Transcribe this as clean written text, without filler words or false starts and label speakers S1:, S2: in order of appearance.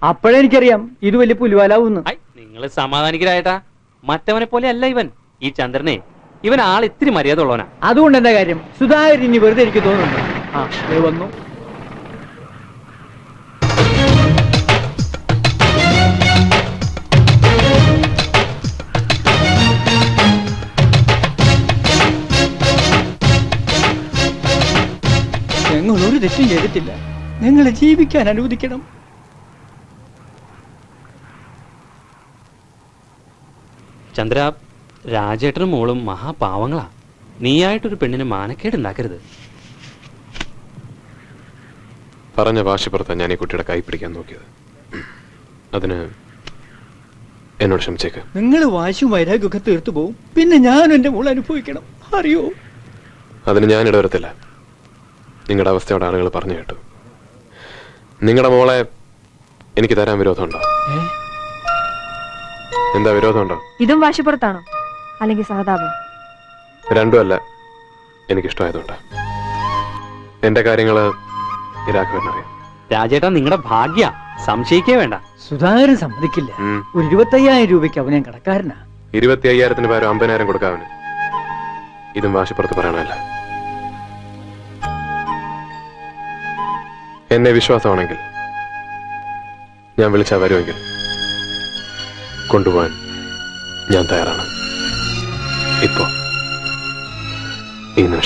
S1: അപ്പോഴെനിക്കറിയാം ഇത് വലിയ പുലിവാലാവൂന്ന്.
S2: നിങ്ങൾ സമാധാനിക്കരായിട്ടാ. മറ്റവനെ പോലെ അല്ല ഇവൻ. ഈ ചന്ദ്രനെ ഇവൻ ആൾ ഇത്തിരി മര്യാദ ഉള്ളവനാ.
S1: അതുകൊണ്ട് എന്താ കാര്യം? സുധാകരൻ ഇനി വെറുതെ എനിക്ക് തോന്നുന്നുണ്ട്. വന്നു. ഞങ്ങൾ ഒരു തെറ്റും ചെയ്തിട്ടില്ല. ഞങ്ങളെ ജീവിക്കാൻ അനുവദിക്കണം.
S2: ചന്ദ്ര, രാജേട്ടനും മോളും മഹാപാവങ്ങളാ. നീയായിട്ടൊരു പെണ്ണിന് മാനക്കേട് ഉണ്ടാക്കരുത്.
S3: പറഞ്ഞ വാശിപ്പുറത്താണ് ഞാൻ ഈ കുട്ടിയുടെ കൈ പിടിക്കാൻ നോക്കിയത്. അതിന് എന്നോട് ക്ഷമിച്ചേക്ക്.
S1: നിങ്ങൾ വാശിയും വൈരാഗ്യമൊക്കെ തീർത്തു പോവും. പിന്നെ ഞാൻ എന്റെ മോൾ അനുഭവിക്കണം, അറിയോ?
S3: അതിന് ഞാൻ ഇടവരത്തില്ല. നിങ്ങളുടെ അവസ്ഥയോടെ ആളുകൾ പറഞ്ഞു കേട്ടു. നിങ്ങളുടെ മോളെ എനിക്ക് തരാൻ വിരോധമുണ്ടോ? എന്താ വിരോധമുണ്ടോ?
S4: ഇതും വാശിപ്പുറത്താണോ അല്ലെങ്കിൽ സഹതാപം?
S3: രണ്ടുമല്ല, എനിക്കിഷ്ടമായതുകൊണ്ട്. എന്റെ കാര്യങ്ങള് രാഘവനറിയാം.
S2: രാജേട്ടൻ നിങ്ങളുടെ ഭാഗ്യ, സംശയിക്കേ വേണ്ട.
S1: സുധാകരൻ സമ്മതിക്കില്ല. ഒരു 25,000 രൂപയ്ക്ക് അവൻ കടക്കാരനാ.
S3: 25,000-ന് പകരം 50,000 കൊടുക്കാവന്. ഇതും വാശിപ്പുറത്ത് പറയണമല്ല. എന്നെ വിശ്വാസമാണെങ്കിൽ ഞാൻ വിളിച്ചാൽ വരുമെങ്കിൽ കൊണ്ടുപോകാൻ ഞാൻ തയ്യാറാണ്. ഇപ്പോ ഈ നിമിഷം.